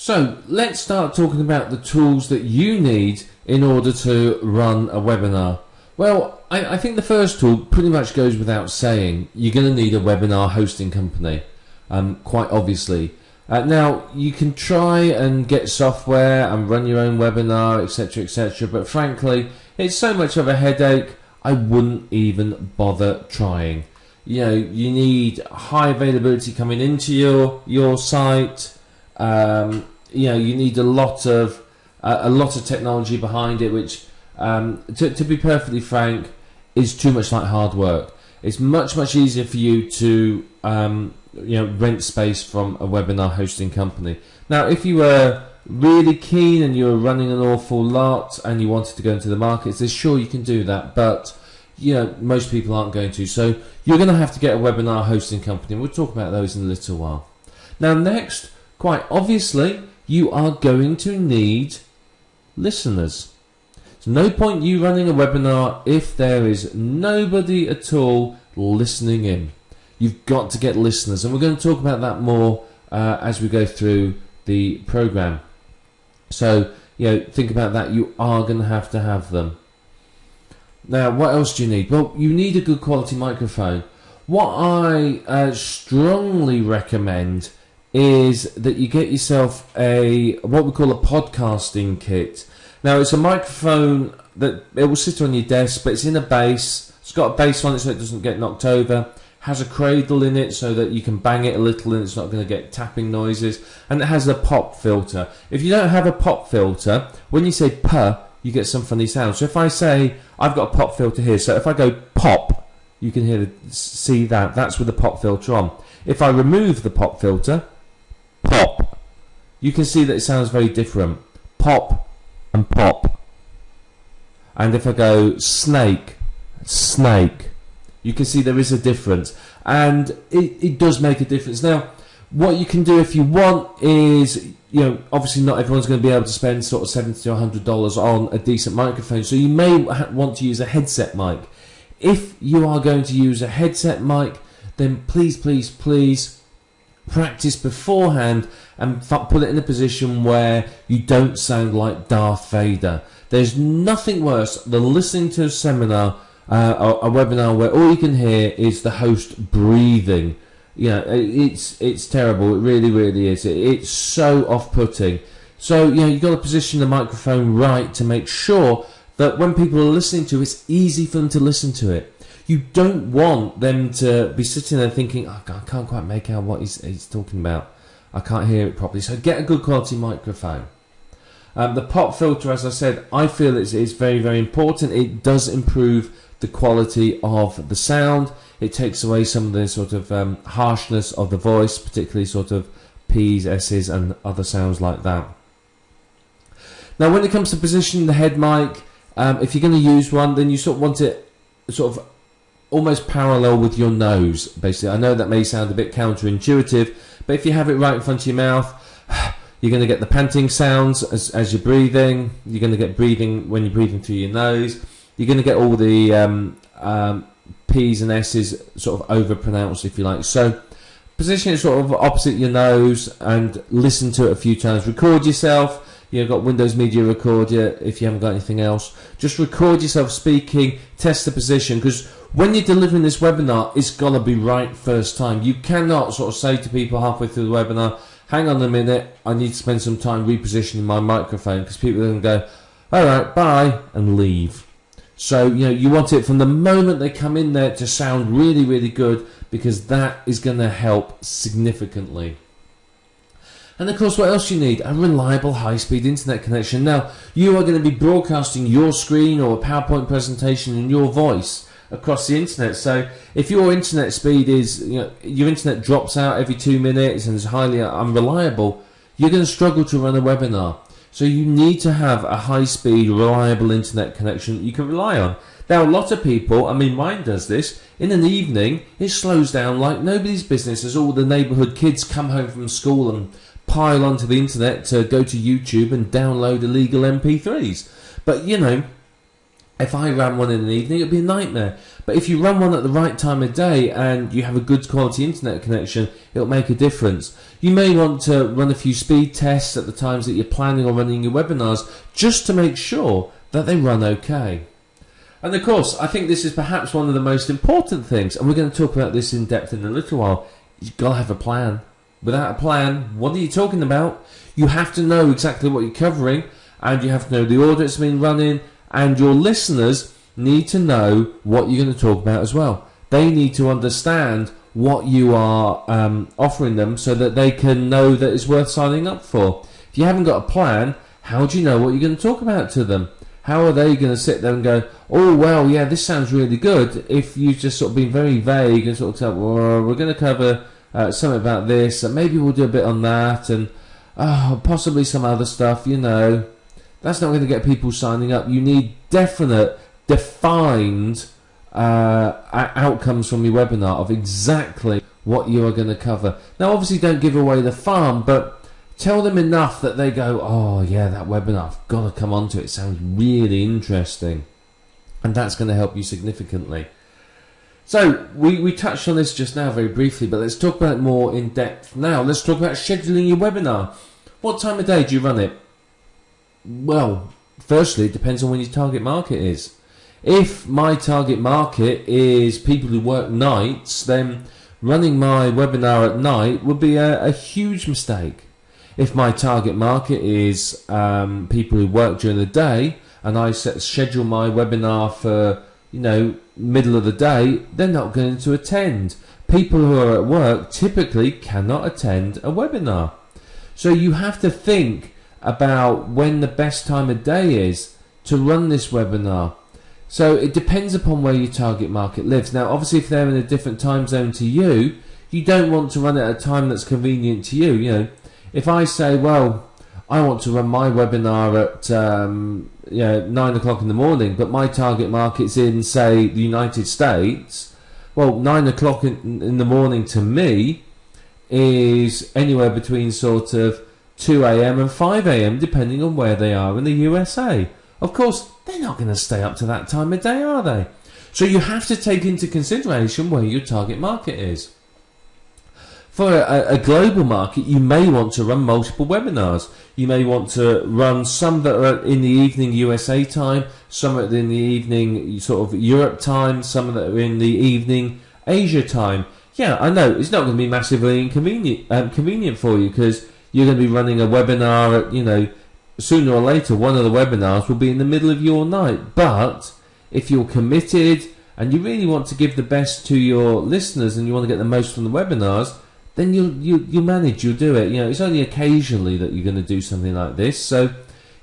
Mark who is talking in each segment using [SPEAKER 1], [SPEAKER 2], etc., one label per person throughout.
[SPEAKER 1] So let's start talking about the tools that you need in order to run a webinar. Well, I think the first tool pretty much goes without saying. You're going to need a webinar hosting company, quite obviously. Now, you can try and get software and run your own webinar, etc., etc., but frankly, it's so much of a headache, I wouldn't even bother trying. You know, you need high availability coming into your site. You know, you need a lot of technology behind it, which, to be perfectly frank, is too much like hard work. It's much easier for you to rent space from a webinar hosting company. Now, if you were really keen and you were running an awful lot and you wanted to go into the markets, then sure, you can do that, but you know, most people aren't going to. So you're going to have to get a webinar hosting company, and we'll talk about those in a little while. Now, next, quite obviously, you are going to need listeners. There's no point you running a webinar if there is nobody at all listening in. You've got to get listeners, and we're going to talk about that more as we go through the program. So, you know, think about that. You are going to have them. Now, what else do you need? Well, you need a good quality microphone. What I strongly recommend is that you get yourself what we call a podcasting kit. Now, it's a microphone that it will sit on your desk, but it's in a base. It's got a base on it so it doesn't get knocked over. Has a cradle in it so that you can bang it a little and it's not going to get tapping noises. And it has a pop filter. If you don't have a pop filter, when you say "puh," you get some funny sounds. So if I say, I've got a pop filter here, so if I go pop, you can see that. That's with the pop filter on. If I remove the pop filter, pop, you can see that it sounds very different. Pop and pop. And if I go snake, snake, you can see there is a difference. And it does make a difference. Now, what you can do if you want is, you know, obviously not everyone's going to be able to spend sort of $70 to $100 on a decent microphone, so you may want to use a headset mic. If you are going to use a headset mic, then please practice beforehand and put it in a position where you don't sound like Darth Vader. There's nothing worse than listening to a seminar, a webinar where all you can hear is the host breathing. You know, it's terrible. It really is. It's so off-putting. So, you know, you've got to position the microphone right to make sure that when people are listening to it, it's easy for them to listen to it. You don't want them to be sitting there thinking, oh, God, I can't quite make out what he's talking about. I can't hear it properly. So get a good quality microphone. The pop filter, as I said, I feel it's very important. It does improve the quality of the sound. It takes away some of the sort of harshness of the voice, particularly sort of P's, S's and other sounds like that. Now, when it comes to positioning the head mic, if you're going to use one, then you sort of want it sort of almost parallel with your nose, basically. I know that may sound a bit counterintuitive, but if you have it right in front of your mouth, you're going to get the panting sounds as you're breathing. You're going to get breathing when you're breathing through your nose. You're going to get all the P's and S's sort of over-pronounced, if you like. So position it sort of opposite your nose and listen to it a few times. Record yourself. You've got Windows Media Recorder if you haven't got anything else. Just record yourself speaking, test the position, because when you're delivering this webinar, it's got to be right first time. You cannot sort of say to people halfway through the webinar, hang on a minute, I need to spend some time repositioning my microphone, because people are going to go, all right, bye, and leave. So, you know, you want it from the moment they come in there to sound really good, because that is going to help significantly. And of course, what else do you need? A reliable high-speed internet connection. Now, you are going to be broadcasting your screen or a PowerPoint presentation in your voice across the internet. So if your internet speed is, you know, your internet drops out every 2 minutes and is highly unreliable, you're going to struggle to run a webinar. So you need to have a high-speed, reliable internet connection that you can rely on. Now, a lot of people, I mean, mine does this, in an evening, it slows down like nobody's business as all the neighbourhood kids come home from school and pile onto the internet to go to YouTube and download illegal MP3s. But, you know, If I ran one in the evening, it'd be a nightmare. But if you run one at the right time of day and you have a good quality internet connection, it'll make a difference. You may want to run a few speed tests at the times that you're planning on running your webinars, just to make sure that they run okay. And of course, I think this is perhaps one of the most important things, and we're going to talk about this in depth in a little while. You've got to have a plan. Without a plan, what are you talking about? You have to know exactly what you're covering, and you have to know the order it's been run in, and your listeners need to know what you're going to talk about as well. They need to understand what you are offering them so that they can know that it's worth signing up for. If you haven't got a plan, how do you know what you're going to talk about to them? How are they going to sit there and go, oh, well, yeah, this sounds really good, if you've just sort of been very vague and sort of said, well, we're going to cover something about this, and maybe we'll do a bit on that, and possibly some other stuff, you know. That's not going to get people signing up. You need definite, defined outcomes from your webinar of exactly what you are going to cover. Now, obviously, don't give away the farm, but tell them enough that they go, oh, yeah, that webinar, I've got to come on to it. It sounds really interesting. And that's going to help you significantly. So, we touched on this just now very briefly, but let's talk about it more in depth now. Let's talk about scheduling your webinar. What time of day do you run it? Well, firstly, it depends on when your target market is. If my target market is people who work nights, then running my webinar at night would be a huge mistake. If my target market is people who work during the day, and I schedule my webinar for, you know, middle of the day, they're not going to attend. People who are at work typically cannot attend a webinar. So you have to think about when the best time of day is to run this webinar. So it depends upon where your target market lives. Now, obviously, if they're in a different time zone to you, you don't want to run it at a time that's convenient to you. You know, if I say, well, I want to run my webinar at 9 o'clock in the morning, but my target market's in, say, the United States, well, 9 o'clock in the morning to me is anywhere between sort of 2 a.m. and 5 a.m. depending on where they are in the USA. Of course, they're not going to stay up to that time of day, are they? So you have to take into consideration where your target market is. For a global market, you may want to run multiple webinars. You may want to run some that are in the evening USA time, some are in the evening sort of Europe time, some that are in the evening Asia time. Yeah, I know, it's not going to be massively convenient for you, because you're going to be running a webinar at, you know, sooner or later one of the webinars will be in the middle of your night. But if you're committed and you really want to give the best to your listeners and you want to get the most from the webinars, then you'll manage, you'll do it. You know, it's only occasionally that you're going to do something like this, so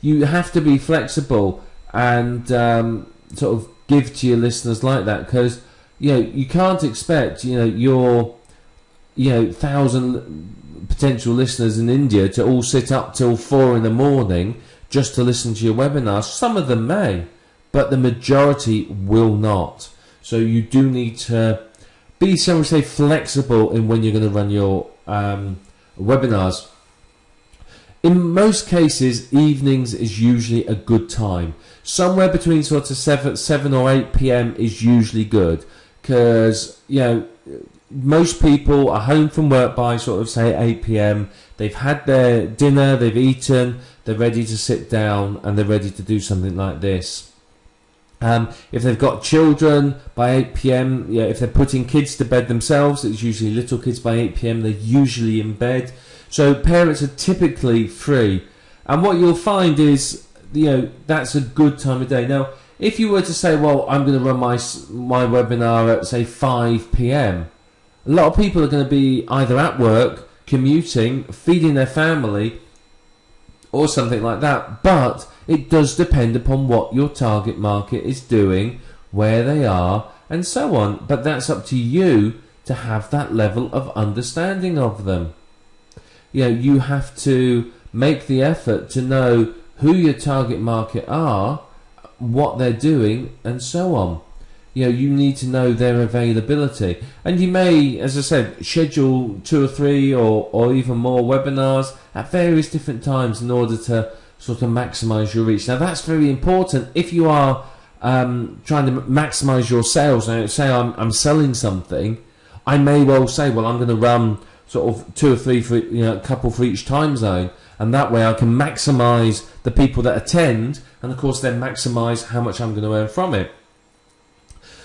[SPEAKER 1] you have to be flexible and sort of give to your listeners like that, because you know, you can't expect, you know, your 1,000 potential listeners in India to all sit up till 4 in the morning just to listen to your webinar. Some of them may, but the majority will not. So you do need to be, shall we say, flexible in when you're going to run your webinars. In most cases, evenings is usually a good time. Somewhere between sort of 7 or 8 p.m. is usually good, because, you know, most people are home from work by sort of, say, 8 p.m. They've had their dinner, they've eaten, they're ready to sit down, and they're ready to do something like this. If they've got children by 8 p.m, yeah, if they're putting kids to bed themselves, it's usually little kids by 8 p.m, they're usually in bed. So parents are typically free. And what you'll find is, you know, that's a good time of day. Now, if you were to say, well, I'm going to run my webinar at, say, 5 p.m, a lot of people are going to be either at work, commuting, feeding their family, or something like that. But it does depend upon what your target market is doing, where they are, and so on. But that's up to you to have that level of understanding of them. You know, you have to make the effort to know who your target market are, what they're doing, and so on. You know, you need to know their availability. And you may, as I said, schedule 2 or 3 or even more webinars at various different times in order to sort of maximize your reach. Now, that's very important if you are trying to maximize your sales. Now, say I'm selling something, I may well say, well, I'm going to run sort of 2 or 3 for, a couple for each time zone, and that way I can maximize the people that attend, and of course then maximize how much I'm going to earn from it.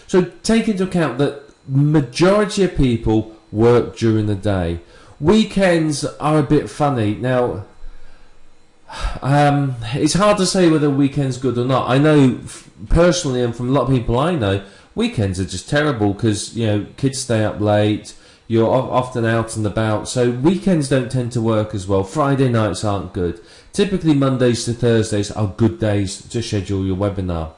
[SPEAKER 1] So take into account that majority of people work during the day. Weekends are a bit funny. Now, it's hard to say whether weekend's good or not. I know personally, and from a lot of people I know, weekends are just terrible because kids stay up late. You're often out and about, so weekends don't tend to work as well. Friday nights aren't good. Typically Mondays to Thursdays are good days to schedule your webinar.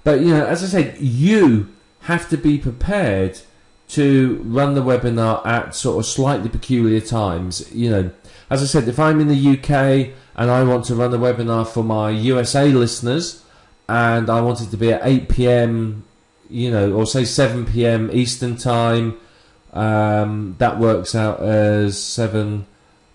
[SPEAKER 1] But as I said, you have to be prepared to run the webinar at sort of slightly peculiar times. As I said, if I'm in the UK and I want to run a webinar for my USA listeners, and I want it to be at 8 PM, or say 7 PM Eastern time, that works out as 7.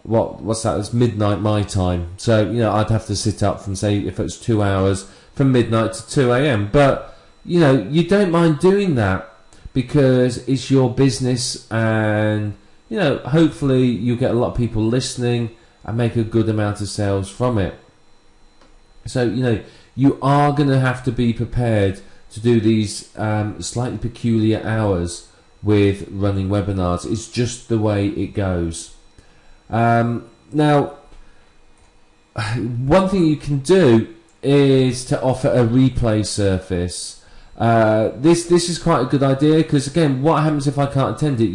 [SPEAKER 1] What's that? It's midnight my time. So I'd have to sit up from, say, if it's 2 hours, from midnight to 2 AM. But you don't mind doing that because it's your business, and hopefully you get a lot of people listening and make a good amount of sales from it. So you are going to have to be prepared to do these slightly peculiar hours with running webinars. It's just the way it goes. Now, one thing you can do is to offer a replay service. This is quite a good idea because, again, what happens if I can't attend it?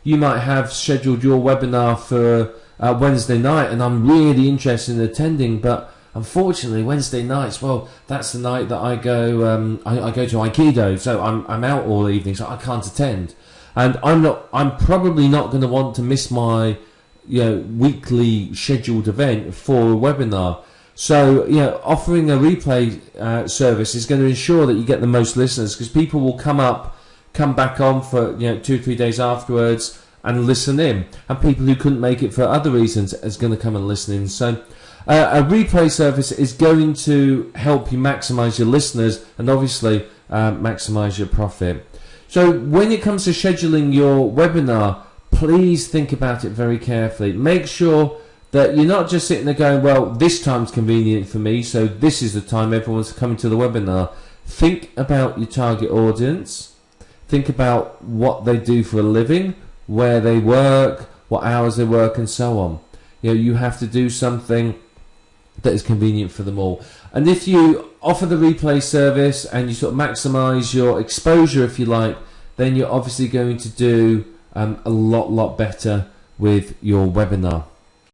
[SPEAKER 1] You might have scheduled your webinar for Wednesday night, and I'm really interested in attending, but unfortunately Wednesday nights, well, that's the night that I go I go to Aikido, so I'm out all evening, so I can't attend, and I'm probably not going to want to miss my weekly scheduled event for a webinar. So offering a replay service is going to ensure that you get the most listeners, because people will come back on for 2 or 3 days afterwards and listen in, and people who couldn't make it for other reasons is going to come and listen in. So a replay service is going to help you maximize your listeners and obviously maximize your profit. So when it comes to scheduling your webinar, please think about it very carefully. Make sure that you're not just sitting there going, well, this time's convenient for me, so this is the time everyone's coming to the webinar. Think about your target audience. Think about what they do for a living, where they work, what hours they work, and so on. You have to do something that is convenient for them all. And if you offer the replay service and you sort of maximize your exposure, if you like, then you're obviously going to do a lot better with your webinar.